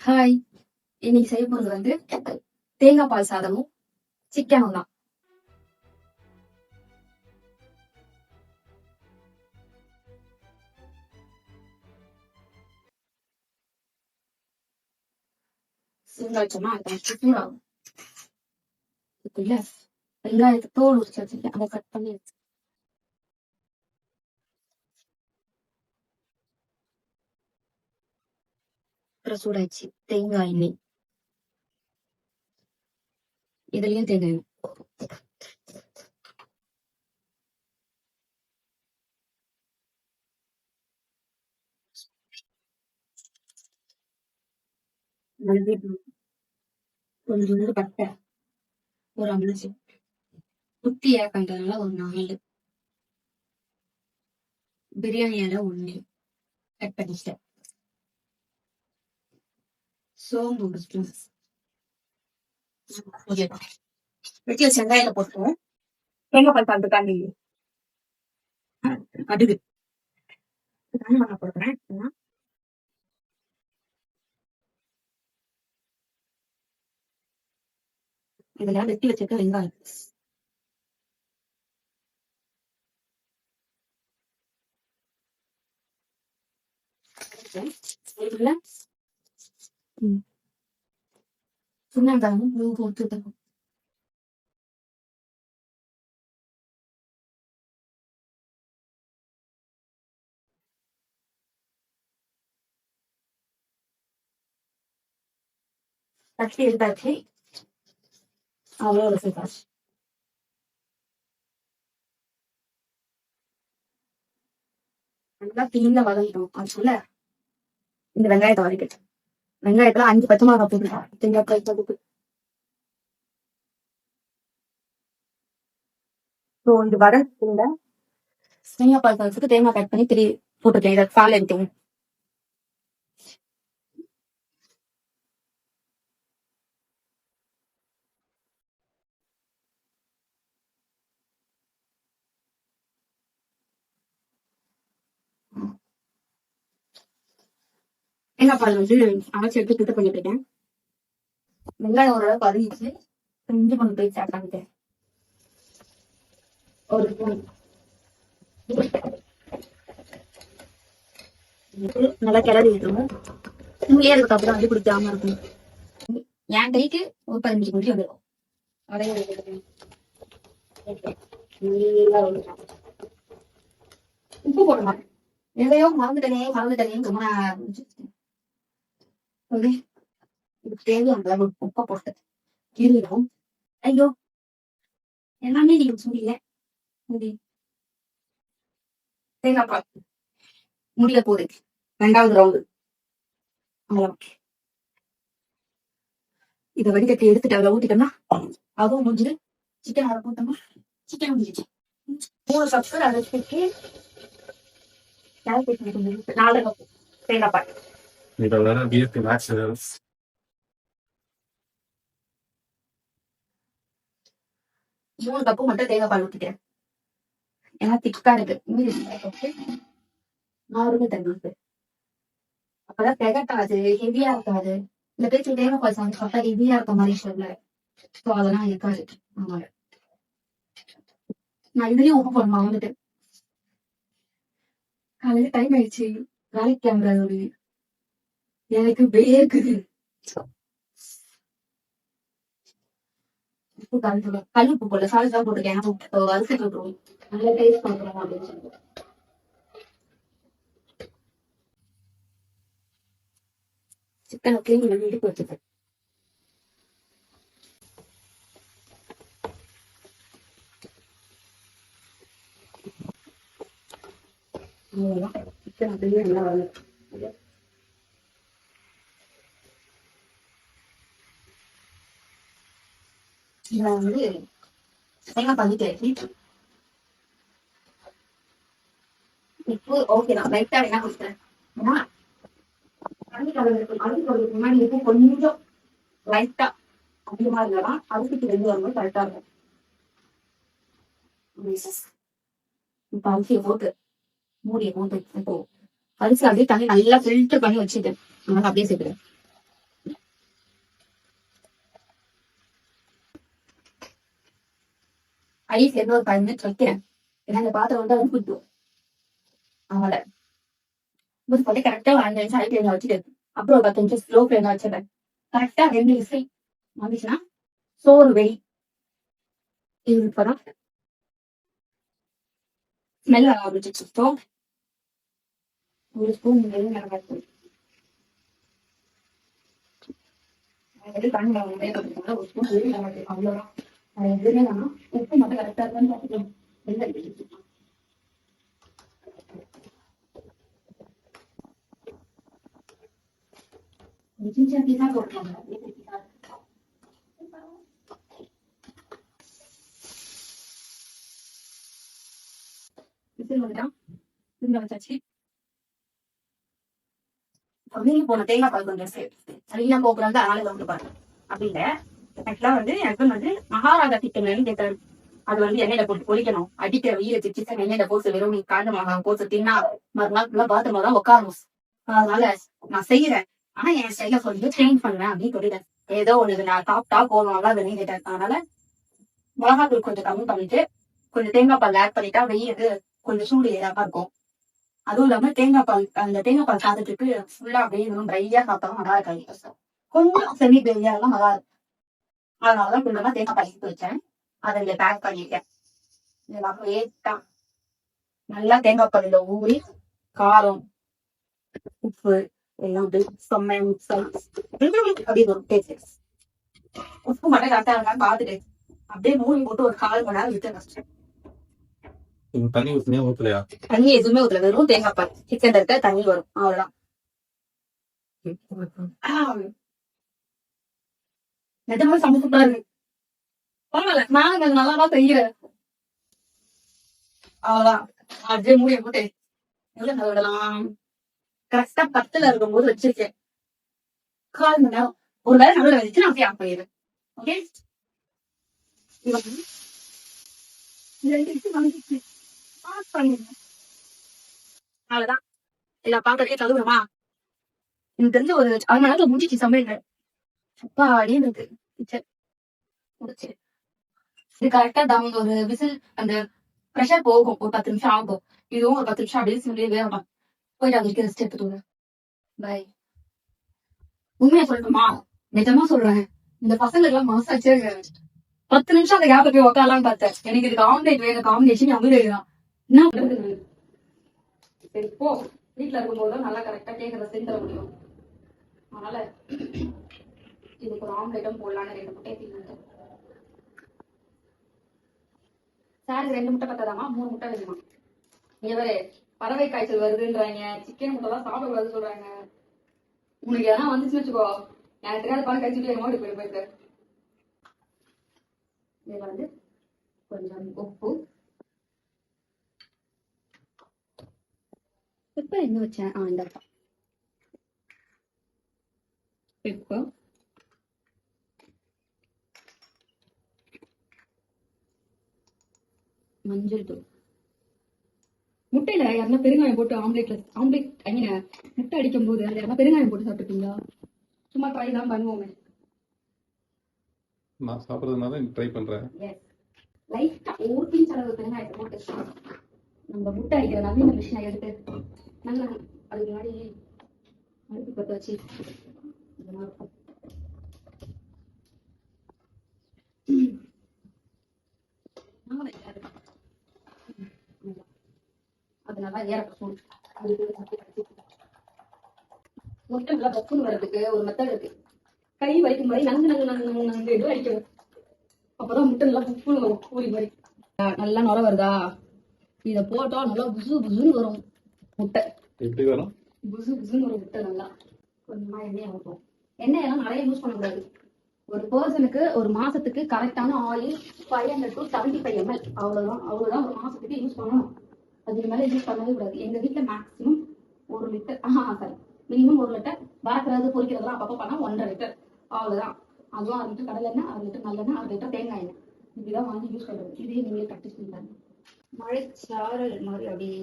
Hi! இன்னைக்கு செய்ய போறது வந்து தேங்காய் பால் சாதமும், சிக்கனும் தான். சிம்ல வச்சோம்னா அது சூடாகும். இதுக்குள்ள வெங்காயத்தை தோல் உரிச்சு வச்சிருக்கேன். அதை கட் பண்ணி வச்சு அப்புறம் சூடாயிடுச்சு. தேங்காய் எண்ணெய். இதுலயும் தேங்காய் எண்ணெய். கொஞ்சோண்டு பட்டை, ஒரு அமிச்சு குட்டி ஏக்கன்றதுனால ஒரு 4 பிரியாணி இலை 1 கட் பண்ணிட்டேன். சோம்பு ஒரு ஸ்பூன். வெட்டி வச்சு வெங்காயில போட்டுருவோம். தேங்காய் பால் சாப்பிட்டுக்காண்டி கடுகு நான் போடுறேன். இதுல வெட்டி வச்சிருக்க வெங்காயம் சின்ன வெங்காயமும் போட்டு தட்டி எடுத்தாச்சு. அவ்வளோ சேர்த்தாச்சு. நல்லா தீந்த வதங்கிடும். அதுக்குள்ள இந்த வெங்காயத்தை வதக்கிட்டு வெங்காயத்துல 5 பச்சை மிளகாய் போட்டுருக்கோம். தேங்காய் தொகுப்பு. இந்த வதக்கில தேங்காய் பால் சாதத்துக்கு தேங்காய் கட் பண்ணி போட்டிருக்கேன். இதை பால் எடுத்தேன். தேங்காய் பால் வந்து அரைச்சி எடுத்து சுத்தம் பண்ணிட்டு இருக்கேன். வெங்காயம் ஓரளவு பதவிச்சு இஞ்சி கொண்டு போய் சேர்த்தாங்க. ஒரு ஸ்பூன் நல்லா கிளறி விட்டுருவோம். உள்ளே அதுக்கப்புறம் வந்து பிடிக்காம இருக்கும். என் கைக்கு ஒரு 15 நிமிஷம் வந்துடும். உப்பு போட மாட்டேன். எதையோ மறந்துட்டேன்னு ரொம்ப இதுக்கு தேவையான அளவு உப்பை போட்டு கீழிடும். ஐயோ எல்லாமே நீங்க சொல்லில. தேங்காய் பால் முடிய போகுது. 2வது ரவுண்டு. அவ்வளவு இதை வடிகட்டி எடுத்துட்டு அதில் ஊத்திட்டோம்னா அதுவும் முடிஞ்சுது. சிக்கன் அதை போட்டோம்னா சிக்கன் முடிஞ்சிச்சு. 3 கப்பு அரைச்சிக்கு 4 கப்பு தேங்காய் பால். இதெல்லாம் பிஎஸ்பி மேக்ஸ் 3 கப்பு மட்டும் தேங்காய் பால் ஊத்திட்டேன். ஏன்னா திக்கா இருக்கு. நார்மல் தண்ணி இருக்கு. அப்பதான் திகட்டாது, ஹெவியா இருக்காது. இந்த பேச்சு தேங்காய் பால் சாப்பிட்டு சாப்பிட்டா ஹெவியா இருக்க மாதிரி சொல்ல. ஸோ அதெல்லாம் இருக்காது. ஆமா, நான் இதுலயும் உப்பு போடணும் வந்துட்டு. காலையில டைம் ஆயிடுச்சு. வேலைக்கு கிளம்புறது எனக்கு வேகுது. உப்பு கல் உப்பு போடல, சால்ட் தான் போட்டுருக்கேன். அரிசி போட்டுருவோம். நல்லா டேஸ்ட் பண்றோம் அப்படின்னு சொல்லிட்டு சிக்கனை கிளீன் பண்ணி இடிப்பு வச்சுப்பேன். அவ்வளவுதான். சிக்கன் அப்படியே நல்லா வரும். இதுல வந்து தேங்காய் பால் ஊத்தி உப்பு ஓகே தான். லைட்டா என்ன கொடுத்தேன் ஏன்னா முன்னாடி உப்பு கொஞ்சம் லைட்டா அதிகமா இருந்தாதான் அரிசிக்கு வெந்து வரும்போது கரெக்டா இருக்கும். இப்ப அரிசியை போட்டு மூடியை போட்டு இப்போ அரிசி அப்படியே தண்ணி நல்லா ஃபில்டர் பண்ணி வச்சுட்டேன். அதனால அப்படியே சேர்க்கிறேன். ஐஸ் என்ன ஒரு 5 மினிட்ஸ் வைக்கிறேன். ஏன்னா இந்த பாத்திரம் வந்து அது குத்தும். அதனால ஊற்றி போட்டு கரெக்டா ஒரு 5 நிமிஷம் ஹை ஃப்ளேம்ல வச்சுட்டு அப்புறம் ஒரு 10 நிமிஷம் ஸ்லோ ஃப்ளேம்ல வச்சிடுறேன். கரெக்டா 2 விசில் வந்துச்சுன்னா சோறு வெடி. இது இப்பதான் ஸ்மெல் வர ஆரம்பிச்சிச்சு. ஸோ ஒரு ஸ்பூன் மிளகாய்த்தூள் தண்ணி ஒரு ஸ்பூன் மிளகாய்த்தூள் அவ்வளோதான். அது எதுவுமே வேணாம். உப்பு மட்டும் கரெக்டா இருக்கான்னு பார்த்துக்கலாம். சின்ன சின்ன பீஸா போட்டுருவாங்க. விசில் வந்துட்டான். திரும்ப வச்சாச்சு. மீறி போன தேங்காய் பால் கொஞ்சம் சரியா போக்குறாங்க. அதனால வந்து பாருங்க அப்படி இல்லை. ஆக்சுவலா வந்து எனக்கு வந்து மகாராஜா சிக்கன் கேட்டாரு. அது வந்து எண்ணெயில போட்டு பொரிக்கணும். அடிக்கிற வெயில சிக்கன் எண்ணெயில போட்டு வெறும் நீ காய்ந்த மிளகா போட்டு தின்னா மறுநாள் ஃபுல்லா பாத்ரூம்ல தான் உட்காரணும். அதனால நான் செய்யறேன். ஆனா என் ஸ்டைல சொல்லிட்டு சேஞ்ச் பண்ணுவேன் அப்படின்னு சொல்லிட்டேன். ஏதோ ஒண்ணு நான் சாப்பிட்டா போதும் நல்லா வெளியே கேட்டேன். அதனால மிளகாத்தூள் கொஞ்சம் கம்மி பண்ணிட்டு கொஞ்சம் தேங்காய் பால் ஆட் பண்ணிட்டா வெயிலுக்கு கொஞ்சம் சூடு ஏறாம இருக்கும். அதுவும் இல்லாம தேங்காய் பால் அந்த தேங்காய் பால் சாதத்துக்கு ஃபுல்லா அப்படியே இன்னும் ட்ரையா சாப்பிட்டாலும் நல்லா இருக்காது. கொஞ்சம் செமி ட்ரையா எல்லாம் நல்லா இருக்கும். அதனாலதான் கொஞ்சமா தேங்காய் பால் எடுத்து வச்சேன். அதை இங்க பேக் பண்ணிட்டேன். இதெல்லாம் வேஸ்டா நல்லா தேங்காய் பாலில ஊறி காரம் உப்பு எல்லாம் செம்மையா மிக்ஸ் அப்படின்னு ஒரு டேஸ்ட். உப்பு மட்டும் கரெக்டா இருக்கான்னு பாத்துட்டு அப்படியே மூடி போட்டு ஒரு 1/4 மணி நேரம் விட்டு வச்சிட்டேன். தண்ணி ஊத்துனியா ஊத்தலையா? தண்ணி எதுவுமே ஊத்தல. வெறும் தேங்காய் பால் சிக்கன் இருக்க தண்ணி வரும் அவ்வளவுதான். நிஜமா சமைச்சு இருக்கு. பரவாயில்ல நானும் கொஞ்சம் நல்லாதான் செய்யறேன். அவ்வளவுதான். அப்படியே மூடிய போட்டு எவ்வளவு நேரம் விடலாம். கரெக்டா 10ல இருக்கும்போது வச்சிருக்கேன். 1/4 மணி நேரம். ஒரு வேலை நடுவில் வச்சு நான் அப்படியே ஆஃப் பண்ணிடுறேன். ஓகே அவ்வளவுதான். எல்லா பாத்திரத்தையும் கழுவுறமா. எனக்கு தெரிஞ்ச ஒரு 1/2 மணி நேரத்துல முடிஞ்சிச்சு சமையல். அப்பாடியே இருக்கு கிச்சன் முடிச்சு. இது கரெக்டா தம் ஒரு விசில் அந்த ப்ரெஷர் போகும். ஒரு 10 நிமிஷம் ஆகும். இதுவும் ஒரு 10 நிமிஷம் அப்படியே சிம்லயே வேகலாம். போயிட்டு அதுக்கு ரெஸ்ட் எடுத்துட்டு பை. உண்மையா சொல்லணுமா? நிஜமா சொல்றேன். இந்த பசங்களுக்கு எல்லாம் மனசாச்சே 10 நிமிஷம் அந்த கேப்ல போய் உட்காரலாம்னு பார்த்தேன். எனக்கு இதுக்கு ஆம்லேட் வேணும் காம்பினேஷன் அமைதிதான். என்ன பண்றது? சரி போ. வீட்டுல இருக்கும்போது நல்லா கரெக்டா கேட்கறத செஞ்சு தர முடியும். அதனால இதுக்கு ஒரு ஆம்லேட்டும் போடலான்னு 2 முட்டையை தீர்ந்து. சார் 2 முட்டை பத்தாதாமா? 3 முட்டை வேணுமா? இங்க வேற பறவை காய்ச்சல் வருதுன்றாங்க. சிக்கன் முட்டை தான் சாப்பிடக்கூடாதுன்னு சொல்றாங்க. உனக்கு எதனா வந்துச்சுன்னு வச்சுக்கோ. எனக்கு தெரியாத பால் கழிச்சுட்டு என்னோட போயிட்டு இதுல வந்து கொஞ்சம் உப்பு. இப்ப எங்க வச்சேன்? இந்த இப்போ மஞ்சள் தூள். முட்டையில யாருன்னா பெருங்காயம் போட்டு ஆம்லேட் முட்டை அடிக்கும் போது அதுல யாருன்னா பெருங்காயம் போட்டு சாப்பிட்டுருக்கீங்களா? சும்மா ட்ரை தான் பண்ணுவோமே. நான் சாப்பிடுறதுனால ட்ரை பண்றேன். லைட்டா ஒரு பிஞ்ச் அளவு பெருங்காயத்தை போட்டு நம்ம முட்டை அடிக்கிற நவீன மிஷினை எடுத்து நல்லா அதுக்கு முன்னாடி அடுப்பு பற்ற வச்சு அது நல்லா ஏறக்கும். முட்டை நல்லா பக்குன்னு வர்றதுக்கு ஒரு மெத்தட் இருக்கு. கை வரைக்கும் மாதிரி நங்கு நங்கு நங்கு நங்கு நங்கு அடிக்கணும். அப்பதான் முட்டை நல்லா புப்புன்னு வரும். கூலி மாதிரி நல்லா நுர வருதா? இத போட்டா நல்லா புசு புசுன்னு வரும் முட்டை. எப்படி வரும்? புசு புசுன்னு வரும் முட்டை. நல்லா கொஞ்சமா எண்ணெய் ஊற்றும். எண்ணெயெல்லாம் நிறைய யூஸ் பண்ணக்கூடாது. ஒரு பர்சனுக்கு ஒரு மாசத்துக்கு கரெக்டான ஆயில் 500 to 75 ml அவ்வளவுதான் ஒரு மாசத்துக்கு யூஸ் பண்ணணும். அதுக்கு மேல யூஸ் பண்ணவே கூடாது. எங்க வீட்டுல maximum 1 litre sorry minimum 1 litre வளர்க்கறது பொரிக்கிறதுலாம் அப்பப்போ பண்ணா 1.5 லிட்டர் அவ்வளவுதான். அதுவும் 1/2 லிட்டர் கடலை எண்ணெய், 1/2 லிட்டர் நல்லெண்ணெய், 1/2 லிட்டர் தேங்காய் எண்ணெய் இப்படிதான் வாங்கி யூஸ் பண்றது. இதே நீங்களே ப்ராக்டிஸ் பண்ணிட்டாங்க. மழைச்சாரல் மாதிரி அப்படியே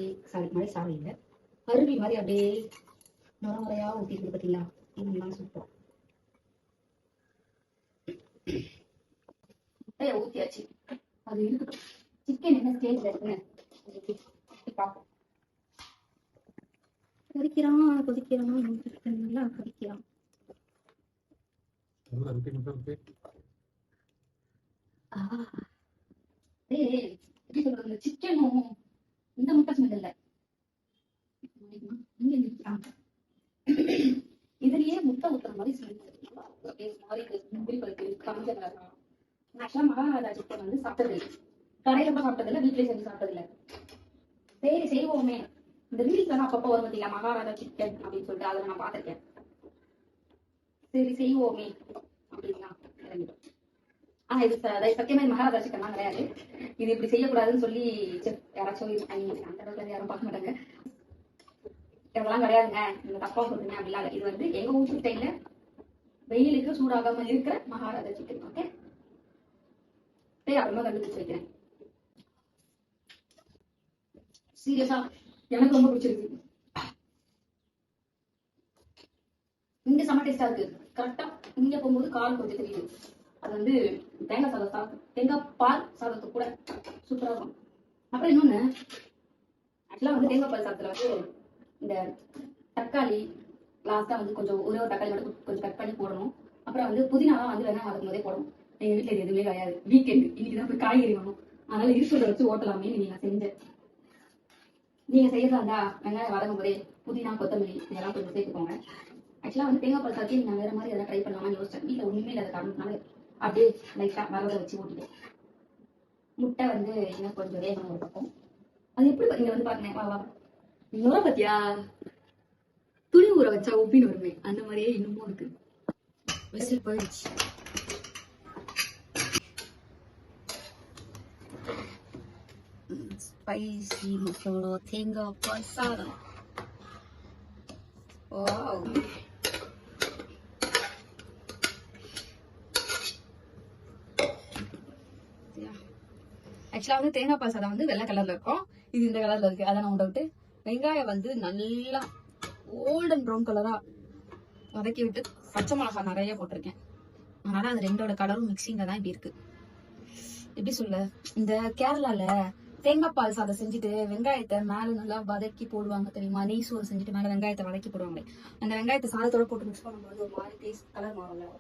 மழை சாரல் இல்லை அருவி மாதிரி அப்படியே நுர முறையா ஊத்திட்டு பார்த்தீங்களா? இதெல்லாம் சூப்பர். முட்டையை ஊத்தியாச்சு. அது இருக்கட்டும். சிக்கன் என்ன ஸ்டேஜ்ல இருக்குன்னு பார்ப்போம். கொதிக்கிறான் நல்லா கொதிக்கிறான். எல்லாம் ரெடி மட்டும் இருக்கு. எப்படி சொல்றது, சிக்கனும் இந்த முட்டை ஸ்மெல் இல்ல. இங்க நிற்கிறாங்க. இதுலயே முட்டை ஊத்துற மாதிரி ஸ்மெல் மாதிரி முந்திரி பருப்பு காஞ்ச கலர். ஆக்சுவலா மகாராஜா சிக்கன் வந்து சாப்பிட்டது இல்லை, கடையில கூட சாப்பிட்டது இல்லை, வீட்லயே செஞ்சு சாப்பிட்டது இல்லை. சரி செய்வோமே, இந்த ரீல்ஸ் எல்லாம் அப்பப்போ வரும் பார்த்தீங்களா, மகாராஜா சிக்கன் அப்படின்னு சொல்லிட்டு அதை நான் பார்த்திருக்கேன். சரி செய்வோமே அப்படின்னா இறங்கிட்டோம். இது சத்தியமா மகாராஜா சிக்கன் தான் கிடையாது. இது இப்படி செய்யக்கூடாதுன்னு சொல்லி யாராச்சும் அந்த அளவுக்கு யாரும் பார்க்க மாட்டாங்க. இதெல்லாம் கிடையாதுங்க, நீங்க தப்பா சொல்றீங்க அப்படிலாம் இல்லை. இது வந்து எங்க ஊர் ஸ்டைல்ல வெயிலுக்கு சூடாகாம இருக்கிற மகாராஜா சிக்கன். ஓகே, அப்புறமா கண்டுபிடிச்சு வைக்கிறேன். சீரியஸா எனக்கு ரொம்ப பிடிச்சிருக்கு. இங்க செம்ம டேஸ்டா இருக்கு. கரெக்டா இங்க போகும்போது காரம் கொஞ்சம் தெரியுது. அது வந்து தேங்காய் சாதம் தேங்காய் பால் சாதத்துக்கு கூட சூப்பரா இருக்கும். அப்புறம் இன்னொன்னு, ஆக்சுவலா வந்து தேங்காய் பால் சாதத்துல வந்து இந்த தக்காளி லாஸ்டா வந்து கொஞ்சம் ஒரு தக்காளி மட்டும் கொஞ்சம் கட் பண்ணி போடணும். அப்புறம் வந்து புதினாலாம் வந்து வெங்காயம் வதக்கும் போதே போடணும். எங்க வீட்டுல இது எதுவுமே கிடையாது. வீக்கெண்ட் இன்னைக்குதான் போய் காய்கறி வாங்கணும், அதனால இருக்கிறத வச்சு ஓட்டலாமே நீங்க செஞ்சேன். நீங்க செய்யறதா இருந்தா வெங்காயம் வதக்கும் போதே புதினா கொத்தமல்லி இதெல்லாம் கொஞ்சம் சேர்த்துக்கோங்க. ஆக்சுவலா வந்து தேங்காய் பால் சாத்தி நான் வேற மாதிரி எதாவது ட்ரை பண்ணலாமான்னு யோசிச்சேன். வீட்டுல ஒண்ணுமே இல்லாத காரணத்தினால அப்படியே லைட்டா வரத வச்சு ஓட்டிட்டேன். முட்டை வந்து இன்னும் கொஞ்சம் வேகணும் ஒரு பக்கம். அது எப்படி நீங்க வந்து பாருங்க, வா இன்னொரு பத்தியா துணி ஊற வச்சா உப்பின்னு வருமே, அந்த மாதிரியே இன்னமும் இருக்கு. விசில் போயிடுச்சு. ஸ்பைசி முட்டோட தேங்காய் பால் சாதம். வாவ், ஆக்சுவலா வந்து தேங்காய் பால் சாதம் வந்து வெள்ளை கலர்ல இருக்கும், இது இந்த கலர்ல இருக்கு. அதை நான் விட்டு வெங்காயம் வந்து நல்லா கோல்டன் ப்ரௌன் கலரா வதக்கி விட்டு பச்சை மிளகாய் நிறைய போட்டிருக்கேன். அதனால அது ரெண்டோட கலரும் மிக்சிங்ல தான் இப்படி இருக்கு. எப்படி சொல்ல, இந்த கேரளால தேங்காய் பால் சாதம் செஞ்சுட்டு வெங்காயத்தை மேல நல்லா வதக்கி போடுவாங்க தெரியுமா, நெய் சோறு செஞ்சுட்டு மேல வெங்காயத்தை வதக்கி போடுவாங்க. அந்த வெங்காயத்தை சாதத்தோட போட்டு மிக்ஸ் பண்ணும்போது ஒரு மாதிரி டேஸ்ட் கலர் மாறும்ல.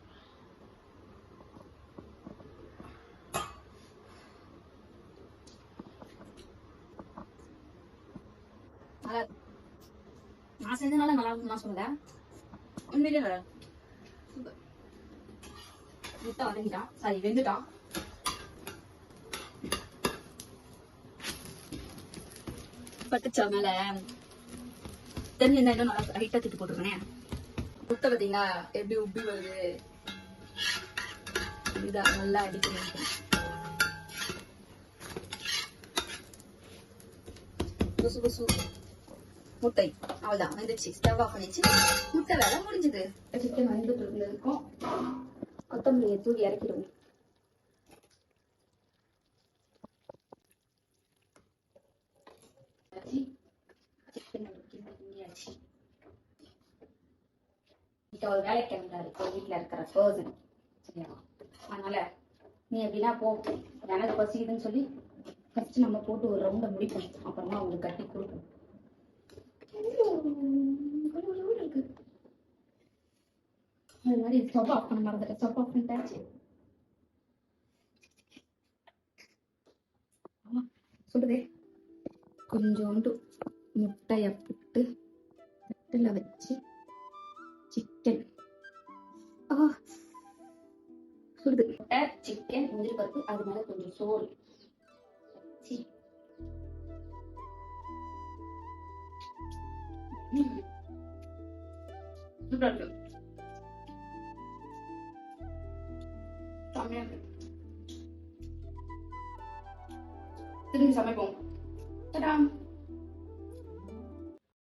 நான் செஞ்சதுனால நல்லா இருக்குன்னு நான் சொல்றேன். உண்மையிலே முட்டை வதங்கிட்டான், சாரி வெந்துட்டான். பட்டுச்சா மேல தெரிஞ்சு நல்லா ஹைட்டா தூக்கி போட்டுருக்கேன். முட்டை பார்த்தீங்களா எப்படி உப்பி வருது, இதா நல்லா அடிக்கணும். புசு புசு முட்டை அவ்வளவுதான் வந்துச்சு. ஸ்டவ் ஆஃப் பண்ணிச்சு, முட்டை வேலை முடிஞ்சது. சிக்கன் வந்துட்டு இருந்திருக்கும், கொத்தமல்லியை தூக்கி இறக்கிடுவோம். ஒரு வேலை கிளம்புறாரு வீட்டுல இருக்கிற பர்சன், சரியா? அதனால நீ எப்படின்னா போ, எனக்கு பசிக்குதுன்னு சொல்லி ஃபர்ஸ்ட் நம்ம போட்டு ஒரு ரவுண்ட முடிப்போம், அப்புறமா அவங்களுக்கு கட்டி கொடுப்போம். அது மாதிரி ஸ்டவ் ஆஃப் பண்ண மறந்துட்டேன், ஸ்டவ் ஆஃப் பண்ணிட்டாச்சு. சொல்லுதே, கொஞ்சோண்டு முட்டைய போட்டு தட்டுல வச்சு சிக்கன் சுடுது. முட்டை, சிக்கன், முந்திரி பருப்பு, அது மேல கொஞ்சம் சோறு. திரும்பி சமைப்போம்.